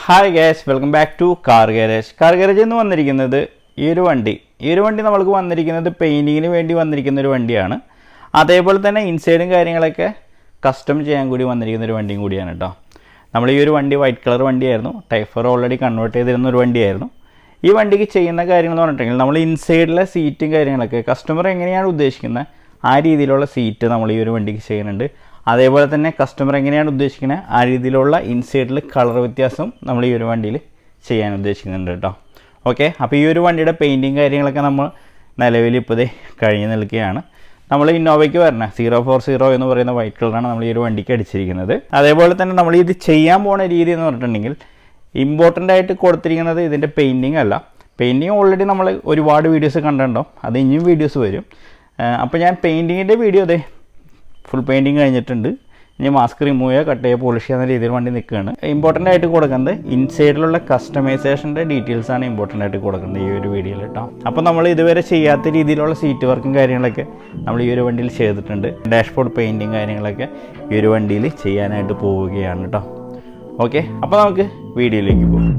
Hi guys, welcome back to car garage. Car garage എന്ന് വന്നിരിക്കുന്നത് ഈ ഒരു വണ്ടി നമ്മൾക്ക് വന്നിരിക്കുന്നത് പെയിൻറ്റിങ്ങിന് വേണ്ടി വന്നിരിക്കുന്ന ഒരു വണ്ടിയാണ്. അതേപോലെ തന്നെ ഇൻസൈഡും കാര്യങ്ങളൊക്കെ കസ്റ്റം ചെയ്യാൻ കൂടി വന്നിരിക്കുന്ന ഒരു വണ്ടിയും കൂടിയാണ് കേട്ടോ. നമ്മൾ ഈ ഒരു വണ്ടി വൈറ്റ് കളർ വണ്ടിയായിരുന്നു, ടൈഫർ ഓൾറെഡി കൺവേർട്ട് ചെയ്തിരുന്ന ഒരു വണ്ടിയായിരുന്നു. ഈ വണ്ടിക്ക് ചെയ്യുന്ന കാര്യങ്ങൾ എന്ന് പറഞ്ഞിട്ടുണ്ടെങ്കിൽ നമ്മൾ ഇൻസൈഡിലെ സീറ്റും കാര്യങ്ങളൊക്കെ കസ്റ്റമർ എങ്ങനെയാണ് ഉദ്ദേശിക്കുന്നത് ആ രീതിയിലുള്ള സീറ്റ് നമ്മൾ ഈ ഒരു വണ്ടിക്ക് ചെയ്യുന്നുണ്ട്. അതേപോലെ തന്നെ കസ്റ്റമർ എങ്ങനെയാണ് ഉദ്ദേശിക്കുന്നത് ആ രീതിയിലുള്ള ഇൻസൈഡിൽ കളർ വ്യത്യാസം നമ്മൾ ഈ ഒരു വണ്ടിയിൽ ചെയ്യാൻ ഉദ്ദേശിക്കുന്നുണ്ട് കേട്ടോ. ഓക്കെ, അപ്പോൾ ഈ ഒരു വണ്ടിയുടെ പെയിൻറ്റിങ് കാര്യങ്ങളൊക്കെ നമ്മൾ നിലവിൽ ഇപ്പോൾ കഴിഞ്ഞ് നിൽക്കുകയാണ്. നമ്മൾ ഇന്നോവയ്ക്ക് വരണ 040 എന്ന് പറയുന്ന വൈറ്റ് കളറാണ് നമ്മൾ ഈ ഒരു വണ്ടിക്ക് അടിച്ചിരിക്കുന്നത്. അതേപോലെ തന്നെ നമ്മൾ ഇത് ചെയ്യാൻ പോണ രീതി എന്ന് പറഞ്ഞിട്ടുണ്ടെങ്കിൽ ഇമ്പോർട്ടൻ്റ് ആയിട്ട് കൊടുത്തിരിക്കുന്നത് ഇതിൻ്റെ പെയിൻറ്റിങ് അല്ല. പെയിൻറ്റിങ് ഓൾറെഡി നമ്മൾ ഒരുപാട് വീഡിയോസ് കണ്ടിട്ടുണ്ടാവും, അത് ഇനിയും വീഡിയോസ് വരും. അപ്പോൾ ഞാൻ പെയിൻറ്റിങ്ങിൻ്റെ വീഡിയോ ഫുൾ പെയിൻറ്റിങ് കഴിഞ്ഞിട്ടുണ്ട്. ഇനി മാസ്ക് റിമൂവ് ചെയ്യുക, കട്ട് ചെയ്യുക, പോളിഷ് ചെയ്യുന്ന രീതിയിൽ വണ്ടി നിൽക്കുകയാണ്. ഇമ്പോർട്ടൻ്റ് ആയിട്ട് കൊടുക്കുന്നത് ഇൻസൈഡിലുള്ള കസ്റ്റമൈസേഷൻ്റെ ഡീറ്റെയിൽസാണ് ഇമ്പോർട്ടൻ്റ് ആയിട്ട് കൊടുക്കുന്നത് ഈ ഒരു വീഡിയോയിൽ കേട്ടോ. അപ്പോൾ നമ്മൾ ഇതുവരെ ചെയ്യാത്ത രീതിയിലുള്ള സീറ്റ് വർക്കും കാര്യങ്ങളൊക്കെ നമ്മൾ ഈ ഒരു വണ്ടിയിൽ ചെയ്തിട്ടുണ്ട്. ഡാഷ്ബോർഡ് പെയിൻറ്റിങ് കാര്യങ്ങളൊക്കെ ഈ ഒരു വണ്ടിയിൽ ചെയ്യാനായിട്ട് പോവുകയാണ് കേട്ടോ. ഓക്കെ, അപ്പോൾ നമുക്ക് വീഡിയോയിലേക്ക് പോകും.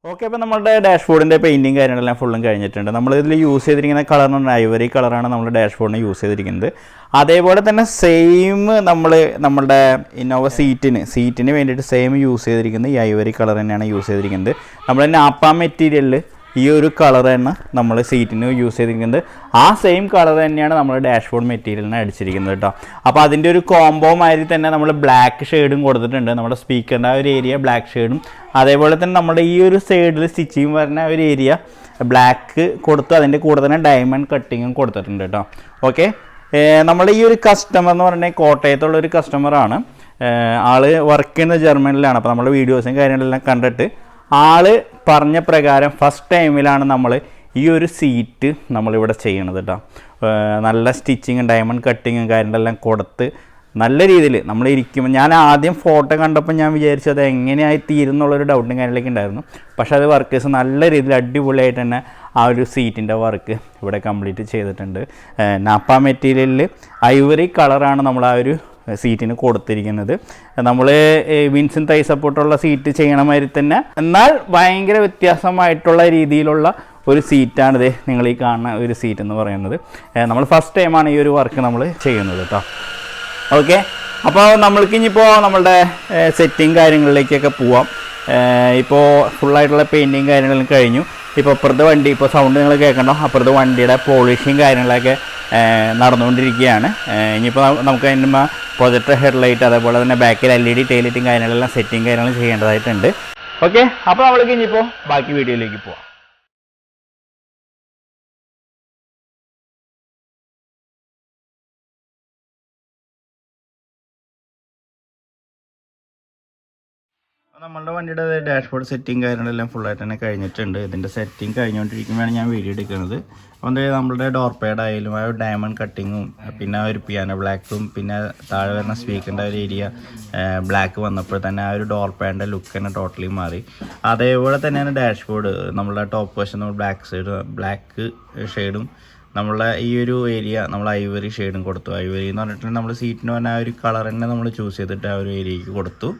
ഓക്കെ, അപ്പോൾ നമ്മുടെ ഡാഷ്ബോർഡിൻ്റെ പെയിൻറ്റിങ് കാര്യങ്ങളെല്ലാം ഫുള്ളും കഴിഞ്ഞിട്ടുണ്ട്. നമ്മളിതിൽ യൂസ് ചെയ്തിരിക്കുന്ന കളർ എന്ന് പറഞ്ഞാൽ ഐവറി കളറാണ് നമ്മൾ ഡാഷ്ബോർഡിന് യൂസ് ചെയ്തിരിക്കുന്നത്. അതേപോലെ തന്നെ സെയിം നമ്മുടെ ഇന്നോവ സീറ്റിന് വേണ്ടിയിട്ട് സെയിം യൂസ് ചെയ്തിരിക്കുന്നത് ഈ ഐവറി കളർ തന്നെയാണ് യൂസ് ചെയ്തിരിക്കുന്നത്. നമ്മുടെ നാപ്പ മെറ്റീരിയലിൽ ഈ ഒരു കളർ തന്നെ നമ്മൾ സീറ്റിന് യൂസ് ചെയ്തിരിക്കുന്നത്. ആ സെയിം കളർ തന്നെയാണ് നമ്മൾ ഡാഷ്ബോർഡ് മെറ്റീരിയലിന് അടിച്ചിരിക്കുന്നത് കേട്ടോ. അപ്പോൾ അതിൻ്റെ ഒരു കോംബോ മാതിരി തന്നെ നമ്മൾ ബ്ലാക്ക് ഷെയ്ഡും കൊടുത്തിട്ടുണ്ട്. നമ്മുടെ സ്പീക്കറിൻ്റെ ആ ഒരു ഏരിയ ബ്ലാക്ക് ഷെയ്ഡും, അതേപോലെ തന്നെ നമ്മുടെ ഈ ഒരു സൈഡിൽ സ്റ്റിച്ചിങ് വരുന്ന ഒരു ഏരിയ ബ്ലാക്ക് കൊടുത്ത് അതിൻ്റെ കൂടെ തന്നെ ഡയമണ്ട് കട്ടിങ്ങും കൊടുത്തിട്ടുണ്ട് കേട്ടോ. ഓക്കെ, നമ്മുടെ ഈ ഒരു കസ്റ്റമർ എന്ന് പറഞ്ഞാൽ കോട്ടയത്തുള്ളൊരു കസ്റ്റമറാണ്. ആള് വർക്ക് ചെയ്യുന്നത് ജർമ്മനിലാണ്. അപ്പോൾ നമ്മുടെ വീഡിയോസും കാര്യങ്ങളെല്ലാം കണ്ടിട്ട് ആള് പറഞ്ഞ പ്രകാരം ഫസ്റ്റ് ടൈമിലാണ് നമ്മൾ ഈ ഒരു സീറ്റ് നമ്മളിവിടെ ചെയ്യണത് കേട്ടോ. നല്ല സ്റ്റിച്ചിങ്ങും ഡയമണ്ട് കട്ടിങ്ങും കാര്യങ്ങളെല്ലാം കൊടുത്ത് നല്ല രീതിയിൽ നമ്മൾ ഇരിക്കുമ്പോൾ, ഞാൻ ആദ്യം ഫോട്ടോ കണ്ടപ്പോൾ ഞാൻ വിചാരിച്ചത് എങ്ങനെയായി തീരുന്നുള്ളൊരു ഡൗട്ടും കാര്യങ്ങളൊക്കെ ഉണ്ടായിരുന്നു. പക്ഷേ അത് വർക്കേഴ്സ് നല്ല രീതിയിൽ അടിപൊളിയായിട്ട് തന്നെ ആ ഒരു സീറ്റിൻ്റെ വർക്ക് ഇവിടെ കംപ്ലീറ്റ് ചെയ്തിട്ടുണ്ട്. നാപ്പ മെറ്റീരിയലിൽ ഐവറി കളറാണ് നമ്മൾ ആ ഒരു സീറ്റിന് കൊടുത്തിരിക്കുന്നത്. നമ്മൾ വിൻസും തൈ സപ്പോർട്ടുള്ള സീറ്റ് ചെയ്യണ മാതിരി തന്നെ, എന്നാൽ ഭയങ്കര വ്യത്യാസമായിട്ടുള്ള രീതിയിലുള്ള ഒരു സീറ്റാണിത് നിങ്ങൾ ഈ കാണുന്ന ഒരു സീറ്റ് എന്ന് പറയുന്നത്. നമ്മൾ ഫസ്റ്റ് ടൈമാണ് ഈ ഒരു വർക്ക് നമ്മൾ ചെയ്യുന്നത് കേട്ടോ. ഓക്കെ, അപ്പോൾ നമ്മൾക്ക് ഇനിയിപ്പോൾ നമ്മളുടെ സെറ്റിങ് കാര്യങ്ങളിലേക്കൊക്കെ പോവാം. ഇപ്പോൾ ഫുള്ളായിട്ടുള്ള പെയിൻറ്റിങ് കാര്യങ്ങളും കഴിഞ്ഞു. ഇപ്പോൾ അപ്പുറത്തെ വണ്ടി, ഇപ്പോൾ സൗണ്ട് നിങ്ങൾ കേൾക്കണ്ടോ, അപ്പുറത്തെ വണ്ടിയുടെ പോളിഷിങ് കാര്യങ്ങളൊക്കെ നടന്നുകൊണ്ടിരിക്കുകയാണ്. ഇനിയിപ്പോൾ നമുക്ക് അതിൻ്റെ പ്രൊജക്ടർ ഹെഡ്ലൈറ്റ്, അതേപോലെ തന്നെ ബാക്കിൽ LED ടൈലൈറ്റും കാര്യങ്ങളെല്ലാം സെറ്റിങ് കാര്യങ്ങളും ചെയ്യേണ്ടതായിട്ടുണ്ട്. ഓക്കെ, അപ്പോൾ നമ്മൾക്ക് ഇനിയിപ്പോൾ ബാക്കി വീഡിയോയിലേക്ക് പോവാം. നമ്മളുടെ വണ്ടിയുടെ ഡാഷ്ബോർഡ് സെറ്റിങ് കാര്യങ്ങളെല്ലാം ഫുള്ളായിട്ട് തന്നെ കഴിഞ്ഞിട്ടുണ്ട്. ഇതിൻ്റെ സെറ്റിങ് കഴിഞ്ഞുകൊണ്ടിരിക്കുമ്പോഴാണ് ഞാൻ വീഡിയോ എടുക്കുന്നത്. അപ്പോൾ നമ്മളുടെ ഡോർ പാഡ് ആയാലും ആ ഒരു ഡയമണ്ട് കട്ടിങ്ങും, പിന്നെ ആ ഒരു പിയാനോ ബ്ലാക്കും, പിന്നെ താഴെ വരുന്ന സ്പീക്കറിൻ്റെ ഒരു ഏരിയ ബ്ലാക്ക് വന്നപ്പോൾ തന്നെ ആ ഒരു ഡോർ പാഡിൻ്റെ ലുക്ക് തന്നെ ടോട്ടലി മാറി. അതേപോലെ തന്നെയാണ് ഡാഷ്ബോർഡ്, നമ്മളുടെ ടോപ്പ് വശം നമ്മൾ ബ്ലാക്ക് ഷെയ്ഡും, നമ്മളെ ഈ ഒരു ഏരിയ നമ്മൾ ഐവറി ഷെയ്ഡും കൊടുത്തു. ഐവറി എന്ന് പറഞ്ഞിട്ടുണ്ടെങ്കിൽ നമ്മൾ സീറ്റിന് പറഞ്ഞാൽ ആ ഒരു കളർ തന്നെ നമ്മൾ ചൂസ് ചെയ്തിട്ട് ആ ഒരു ഏരിയയ്ക്ക് കൊടുത്തു.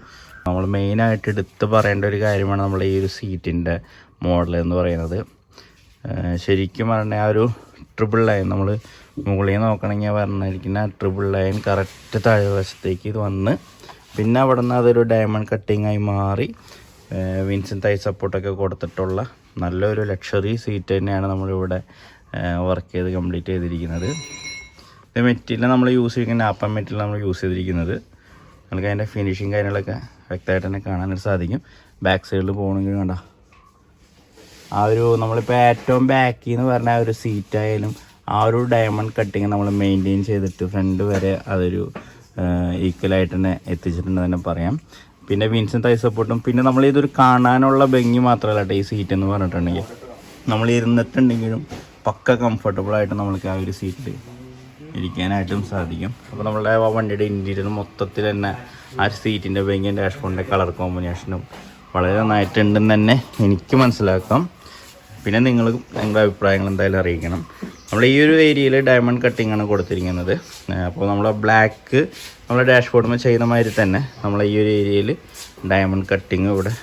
നമ്മൾ മെയിനായിട്ട് എടുത്ത് പറയേണ്ട ഒരു കാര്യമാണ് നമ്മൾ ഈ ഒരു സീറ്റിൻ്റെ മോഡൽ എന്ന് പറയുന്നത്. ശരിക്കും പറഞ്ഞാൽ ആ ഒരു ട്രിപ്പിൾ ലൈൻ നമ്മൾ മുകളിൽ നോക്കണമെങ്കിൽ പറഞ്ഞിരിക്കുന്ന ട്രിപ്പിൾ ലൈൻ കറക്റ്റ് താഴ്വശത്തേക്ക് ഇത് വന്ന്, പിന്നെ അവിടെ നിന്ന് അതൊരു ഡയമണ്ട് കട്ടിങ്ങായി മാറി വിൻസും തൈ സപ്പോർട്ടൊക്കെ കൊടുത്തിട്ടുള്ള നല്ലൊരു ലക്ഷറി സീറ്റ് തന്നെയാണ് നമ്മളിവിടെ വർക്ക് ചെയ്ത് കംപ്ലീറ്റ് ചെയ്തിരിക്കുന്നത്. ഇത് മെറ്റീരിയൽ നമ്മൾ യൂസ് ചെയ്തിരിക്കുന്ന നാപ്പ മെറ്റീരിയൽ നമ്മൾ യൂസ് ചെയ്തിരിക്കുന്നത്. നമുക്ക് അതിൻ്റെ ഫിനിഷിങ് കാര്യങ്ങളൊക്കെ വ്യക്തമായിട്ട് തന്നെ കാണാനായിട്ട് സാധിക്കും. ബാക്ക് സൈഡിൽ പോകണമെങ്കിൽ വേണ്ട ആ ഒരു നമ്മളിപ്പോൾ ഏറ്റവും ബാക്കിൽ എന്ന് പറഞ്ഞ ആ ഒരു സീറ്റായാലും ആ ഒരു ഡയമണ്ട് കട്ടിങ് നമ്മൾ മെയിൻറ്റെയിൻ ചെയ്തിട്ട് ഫ്രണ്ട് വരെ അതൊരു ഈക്വലായിട്ട് തന്നെ എത്തിച്ചിട്ടുണ്ട് തന്നെ പറയാം. പിന്നെ വിൻസും തൈ സപ്പോർട്ടും, പിന്നെ നമ്മളിതൊരു കാണാനുള്ള ഭംഗി മാത്രമല്ല കേട്ടോ ഈ സീറ്റ് എന്ന് പറഞ്ഞിട്ടുണ്ടെങ്കിൽ, നമ്മൾ ഇരുന്നിട്ടുണ്ടെങ്കിലും പക്ക കംഫർട്ടബിളായിട്ട് നമ്മൾക്ക് ആ ഒരു സീറ്റിൽ ഇരിക്കാനായിട്ടും സാധിക്കും. അപ്പോൾ നമ്മളുടെ വണ്ടിയുടെ ഇൻറ്റീരിയർ മൊത്തത്തിൽ തന്നെ ആ സീറ്റിൻ്റെ ഭംഗിയും ഡാഷ്ബോർഡിൻ്റെ കളർ കോമ്പിനേഷനും വളരെ നന്നായിട്ടുണ്ടെന്ന് തന്നെ എനിക്ക് മനസ്സിലാക്കാം. പിന്നെ നിങ്ങളുടെ അഭിപ്രായങ്ങൾ എന്തായാലും അറിയിക്കണം. നമ്മൾ ഈ ഒരു ഏരിയയിൽ ഡയമണ്ട് കട്ടിങ് ആണ് കൊടുത്തിരിക്കുന്നത്. അപ്പോൾ നമ്മൾ ബ്ലാക്ക് നമ്മളെ ഡാഷ്ബോർഡിൽ ചെയ്യുന്ന മാതിരി തന്നെ നമ്മൾ ഈ ഒരു ഏരിയയിൽ ഡയമണ്ട് കട്ടിങ് ഇവിടെ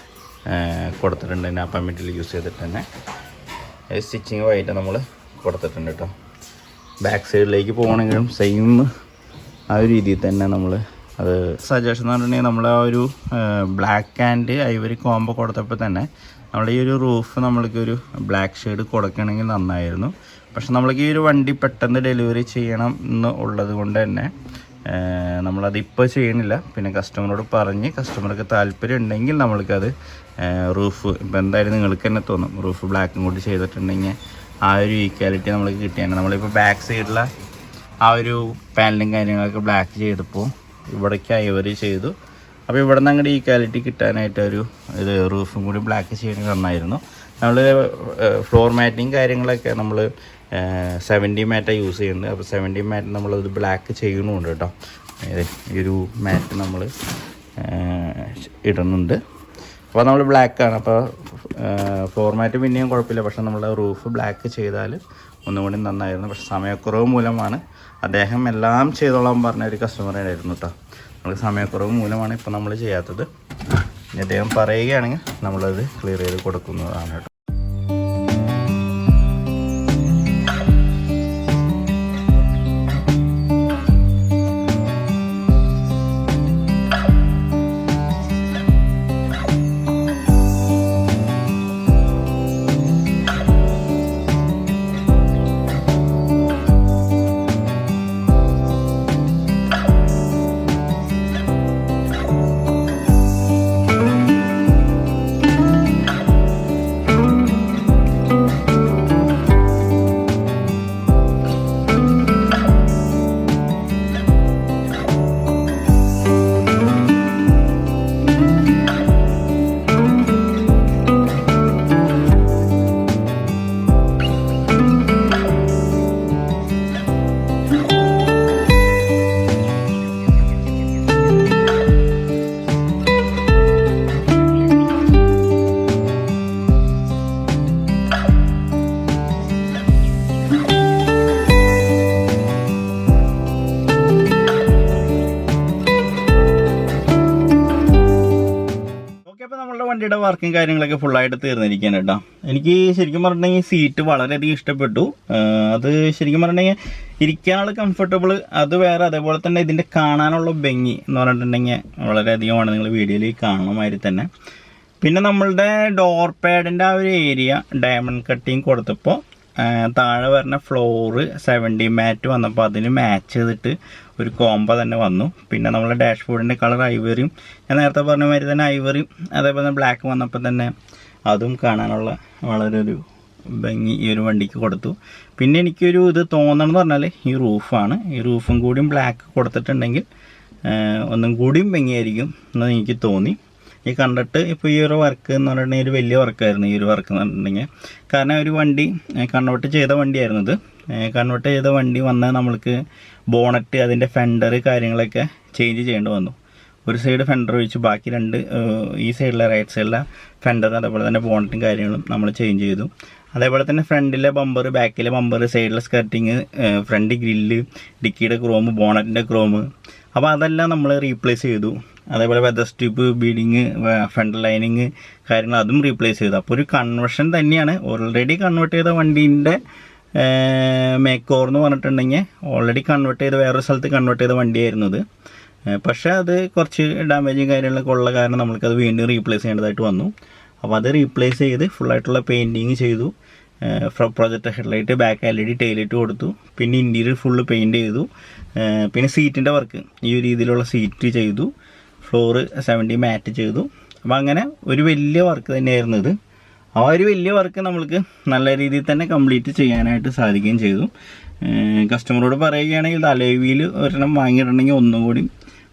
കൊടുത്തിട്ടുണ്ട്. നാപ്പ മെറ്റീരിയൽ യൂസ് ചെയ്തിട്ട് തന്നെ സ്റ്റിച്ചിങ് ആയിട്ട് നമ്മൾ കൊടുത്തിട്ടുണ്ട് കേട്ടോ. ബാക്ക് സൈഡിലേക്ക് പോകണമെങ്കിലും സെയിം ആ ഒരു രീതിയിൽ തന്നെ നമ്മൾ അത് സജഷൻ എന്ന് പറഞ്ഞിട്ടുണ്ടെങ്കിൽ നമ്മൾ ആ ഒരു ബ്ലാക്ക് ആൻഡ് ഐവറി കോംബോ കൊടുത്തപ്പോൾ തന്നെ നമ്മുടെ ഈ ഒരു റൂഫ് നമ്മൾക്കൊരു ബ്ലാക്ക് ഷെയ്ഡ് കൊടുക്കണമെങ്കിൽ നന്നായിരുന്നു. പക്ഷെ നമ്മൾക്ക് ഈ ഒരു വണ്ടി പെട്ടെന്ന് ഡെലിവറി ചെയ്യണം എന്ന് ഉള്ളത് കൊണ്ട് തന്നെ നമ്മളതിപ്പോൾ ചെയ്യണില്ല. പിന്നെ കസ്റ്റമറോട് പറഞ്ഞ് കസ്റ്റമർക്ക് താല്പര്യം ഉണ്ടെങ്കിൽ നമ്മൾക്കത് റൂഫ് ഇപ്പോൾ എന്തായാലും നിങ്ങൾക്ക് തന്നെ തോന്നും റൂഫ് ബ്ലാക്കും കൂടി ചെയ്തിട്ടുണ്ടെങ്കിൽ ആ ഒരു ഈക്വാലിറ്റി നമ്മൾക്ക് കിട്ടിയാണ്. നമ്മളിപ്പോൾ ബാക്ക് സൈഡിലെ ആ ഒരു പാനലും കാര്യങ്ങളൊക്കെ ബ്ലാക്ക് ചെയ്തപ്പോൾ ഇവിടേക്ക് ഐവറി ചെയ്തു. അപ്പോൾ ഇവിടെ നിന്ന് അങ്ങോട്ട് ഈക്വാലിറ്റി കിട്ടാനായിട്ടൊരു ഇത് റൂഫും കൂടി ബ്ലാക്ക് ചെയ്യണമെങ്കിൽ നന്നായിരുന്നു. നമ്മൾ ഫ്ലോർ മാറ്റിങ് കാര്യങ്ങളൊക്കെ നമ്മൾ 70 മാറ്റാണ് യൂസ് ചെയ്യുന്നത്. അപ്പോൾ 70 മാറ്റ് നമ്മളത് ബ്ലാക്ക് ചെയ്യണമുണ്ട് കേട്ടോ. ഈ ഒരു മാറ്റ് നമ്മൾ ഇടുന്നുണ്ട്. അപ്പോൾ നമ്മൾ ബ്ലാക്കാണ്. അപ്പോൾ ഫ്ലോർ മാറ്റ് പിന്നെയും കുഴപ്പമില്ല, പക്ഷേ നമ്മൾ റൂഫ് ബ്ലാക്ക് ചെയ്താൽ ഒന്നുകൂടി നന്നായിരുന്നു. പക്ഷേ സമയക്കുറവ് മൂലമാണ് അദ്ദേഹം എല്ലാം ചെയ്തോളാൻ പറഞ്ഞ ഒരു കസ്റ്റമർ ആയിരുന്നു കേട്ടോ. നമുക്ക് സമയക്കുറവ് മൂലമാണ് ഇപ്പോൾ നമ്മൾ ചെയ്യാത്തത്. അദ്ദേഹം പറയുകയാണെങ്കിൽ നമ്മളത് ക്ലിയർ ചെയ്ത് കൊടുക്കുന്നതാണ് കേട്ടോ. വണ്ടിയുടെ വർക്കും കാര്യങ്ങളൊക്കെ ഫുള്ളായിട്ട് തീർന്നിരിക്കുകയാണ് കേട്ടോ. എനിക്ക് ശരിക്കും പറഞ്ഞിട്ടുണ്ടെങ്കിൽ സീറ്റ് വളരെയധികം ഇഷ്ടപ്പെട്ടു. അത് ശരിക്കും പറഞ്ഞിട്ടുണ്ടെങ്കിൽ ഇരിക്കാനുള്ള കംഫർട്ടബിൾ അത് വേറെ, അതേപോലെ തന്നെ ഇതിൻ്റെ കാണാനുള്ള ഭംഗി എന്ന് പറഞ്ഞിട്ടുണ്ടെങ്കിൽ വളരെയധികമാണ്. നിങ്ങൾ വീഡിയോയിൽ കാണുന്ന മാതിരി തന്നെ. പിന്നെ നമ്മളുടെ ഡോർ പാഡിൻ്റെ ആ ഒരു ഏരിയ ഡയമണ്ട് കട്ടിങ് കൊടുത്തപ്പോൾ താഴെ വരുന്ന ഫ്ലോറ് 70 മാറ്റ് വന്നപ്പോൾ അതിന് മാച്ച് ചെയ്തിട്ട് ഒരു കോംബോ തന്നെ വന്നു. പിന്നെ നമ്മളെ ഡാഷ്ബോർഡിൻ്റെ കളർ ഐവറിയും ഞാൻ നേരത്തെ പറഞ്ഞ മാതിരി തന്നെ ഐവറിയും അതേപോലെ തന്നെ ബ്ലാക്ക് വന്നപ്പോൾ തന്നെ അതും കാണാനുള്ള വളരെ ഒരു ഭംഗി ഈ ഒരു വണ്ടിക്ക് കൊടുത്തു. പിന്നെ എനിക്കൊരു ഇത് തോന്നണമെന്ന് പറഞ്ഞാൽ ഈ റൂഫാണ്. ഈ റൂഫും കൂടിയും ബ്ലാക്ക് കൊടുത്തിട്ടുണ്ടെങ്കിൽ ഒന്നും കൂടിയും ഭംഗിയായിരിക്കും എന്ന് എനിക്ക് തോന്നി. ഈ കണ്ടിട്ട് ഇപ്പോൾ ഈ ഒരു വർക്ക് എന്ന് പറഞ്ഞിട്ടുണ്ടെങ്കിൽ ഒരു വലിയ വർക്കായിരുന്നു ഈ ഒരു വർക്ക് എന്ന് പറഞ്ഞിട്ടുണ്ടെങ്കിൽ. കാരണം ഒരു വണ്ടി കൺവേർട്ട് ചെയ്ത വണ്ടിയായിരുന്നു ഇത്. കൺവേർട്ട് ചെയ്ത വണ്ടി വന്നാൽ നമ്മൾക്ക് ബോണറ്റ് അതിൻ്റെ ഫെൻഡർ കാര്യങ്ങളൊക്കെ ചേഞ്ച് ചെയ്യേണ്ടി വന്നു. ഒരു സൈഡ് ഫെൻഡർ ഒഴിച്ച് ബാക്കി രണ്ട് ഈ സൈഡിലെ റൈറ്റ് സൈഡിലെ ഫെൻഡർ അതേപോലെ തന്നെ ബോണറ്റും കാര്യങ്ങളും നമ്മൾ ചേഞ്ച് ചെയ്തു. അതേപോലെ തന്നെ ഫ്രണ്ടിലെ ബമ്പർ, ബാക്കിലെ ബമ്പർ, സൈഡിലെ സ്കർട്ടിങ്, ഫ്രണ്ട് ഗ്രില്ല്, ഡിക്കിയുടെ ക്രോം, ബോണറ്റിൻ്റെ ക്രോം, അപ്പോൾ അതെല്ലാം നമ്മൾ റീപ്ലേസ് ചെയ്തു. അതേപോലെ weather strip, beading, front lining കാര്യങ്ങൾ അതും റീപ്ലേസ് ചെയ്തു. അപ്പോൾ ഒരു കൺവേർഷൻ തന്നെയാണ്. ഓൾറെഡി കൺവേർട്ട് ചെയ്ത വണ്ടീൻ്റെ മേക്ക് ഓവർ എന്ന് പറഞ്ഞിട്ടുണ്ടെങ്കിൽ ഓൾറെഡി കൺവേർട്ട് ചെയ്ത് വേറൊരു സ്ഥലത്ത് കൺവേർട്ട് ചെയ്ത വണ്ടിയായിരുന്നു ഇത്. പക്ഷേ അത് കുറച്ച് ഡാമേജും കാര്യങ്ങളൊക്കെ ഉള്ള കാരണം നമ്മൾക്കത് വീണ്ടും റീപ്ലേസ് ചെയ്യേണ്ടതായിട്ട് വന്നു. അപ്പോൾ അത് റീപ്ലേസ് ചെയ്ത് ഫുള്ളായിട്ടുള്ള പെയിൻറ്റിങ് ചെയ്തു. Projector headlight, back LED, taillight കൊടുത്തു. പിന്നെ ഇൻറ്റീരിയർ ഫുള്ള് പെയിൻറ്റ് ചെയ്തു. പിന്നെ സീറ്റിൻ്റെ വർക്ക് ഈ ഒരു രീതിയിലുള്ള സീറ്റ് ചെയ്തു. ഫ്ലോറ് 70 മാറ്റ് ചെയ്തു. അപ്പോൾ അങ്ങനെ ഒരു വലിയ വർക്ക് തന്നെയായിരുന്നു ഇത്. ആ ഒരു വലിയ വർക്ക് നമ്മൾക്ക് നല്ല രീതിയിൽ തന്നെ കംപ്ലീറ്റ് ചെയ്യാനായിട്ട് സാധിക്കുകയും ചെയ്തു. കസ്റ്റമറോട് പറയുകയാണെങ്കിൽ ഇത് അലോയ് വീല് ഒരെണ്ണം വാങ്ങിയിട്ടുണ്ടെങ്കിൽ ഒന്നും കൂടി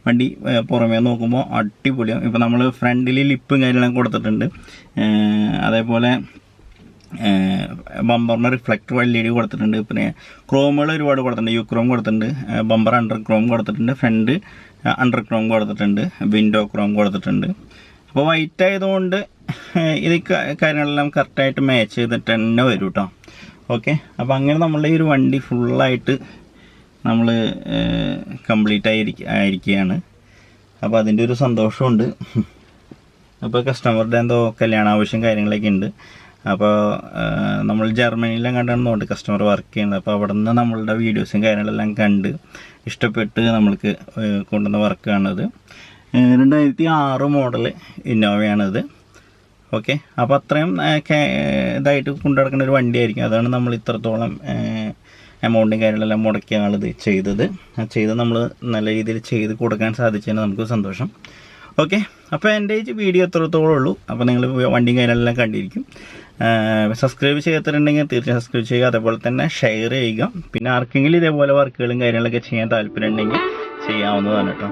വണ്ടി പുറമേ നോക്കുമ്പോൾ അടിപൊളിയാണ്. ഇപ്പോൾ നമ്മൾ ഫ്രണ്ടിൽ ലിപ്പും കാര്യങ്ങളും കൊടുത്തിട്ടുണ്ട്. അതേപോലെ ബമ്പറിന് റിഫ്ലക്ടർ LED കൊടുത്തിട്ടുണ്ട്. പിന്നെ ക്രോമുകൾ ഒരുപാട് കൊടുത്തിട്ടുണ്ട്. യു ക്രോം കൊടുത്തിട്ടുണ്ട്, ബമ്പർ അണ്ടർ ക്രോം കൊടുത്തിട്ടുണ്ട്, ഫ്രണ്ട് അണ്ടർ ക്രോം കൊടുത്തിട്ടുണ്ട്, വിൻഡോ ക്രോം കൊടുത്തിട്ടുണ്ട്. അപ്പോൾ വൈറ്റ് ആയതുകൊണ്ട് ഇത് കാര്യങ്ങളെല്ലാം കറക്റ്റായിട്ട് മാച്ച് ചെയ്തിട്ട് തന്നെ വരും കേട്ടോ. ഓക്കെ, അപ്പോൾ അങ്ങനെ നമ്മളുടെ ഈ ഒരു വണ്ടി ഫുള്ളായിട്ട് നമ്മൾ കംപ്ലീറ്റ് ആയിരിക്കുകയാണ്. അപ്പോൾ അതിൻ്റെ ഒരു സന്തോഷമുണ്ട്. അപ്പോൾ കസ്റ്റമറുടെ എന്തോ കല്യാണ ആവശ്യം കാര്യങ്ങളൊക്കെ ഉണ്ട്. അപ്പോൾ നമ്മൾ ജർമ്മനിയിലും കണ്ടാണെന്നുണ്ട് കസ്റ്റമർ വർക്ക് ചെയ്യുന്നത്. അപ്പോൾ അവിടെ നിന്ന് നമ്മളുടെ വീഡിയോസും കാര്യങ്ങളെല്ലാം കണ്ട് ഇഷ്ടപ്പെട്ട് നമ്മൾക്ക് കൊണ്ടുവന്ന വർക്കാണത്. 2006 മോഡൽ ഇന്നോവയാണിത്. ഓക്കെ, അപ്പോൾ അത്രയും ഇതായിട്ട് കൊണ്ടു നടക്കുന്ന ഒരു വണ്ടിയായിരിക്കും. അതാണ് നമ്മൾ ഇത്രത്തോളം എമൗണ്ടും കാര്യങ്ങളെല്ലാം മുടക്കിയ ആളിത് ചെയ്ത് നമ്മൾ നല്ല രീതിയിൽ ചെയ്ത് കൊടുക്കാൻ സാധിച്ചതിന് നമുക്ക് സന്തോഷം. ഓക്കെ, അപ്പോൾ എൻ്റെ ഈ വീഡിയോ എത്രത്തോളം ഉള്ളൂ. അപ്പോൾ നിങ്ങൾ വണ്ടിയും കാര്യങ്ങളെല്ലാം കണ്ടിരിക്കും. സബ്സ്ക്രൈബ് ചെയ്യാത്തിട്ടുണ്ടെങ്കിൽ തീർച്ചയായും സബ്സ്ക്രൈബ് ചെയ്യുക. അതേപോലെ തന്നെ ഷെയർ ചെയ്യുക. പിന്നെ ആർക്കെങ്കിലും ഇതേപോലെ വർക്കുകളും കാര്യങ്ങളൊക്കെ ചെയ്യാൻ താല്പര്യം ഉണ്ടെങ്കിൽ ചെയ്യാവുന്നതാണ് കേട്ടോ.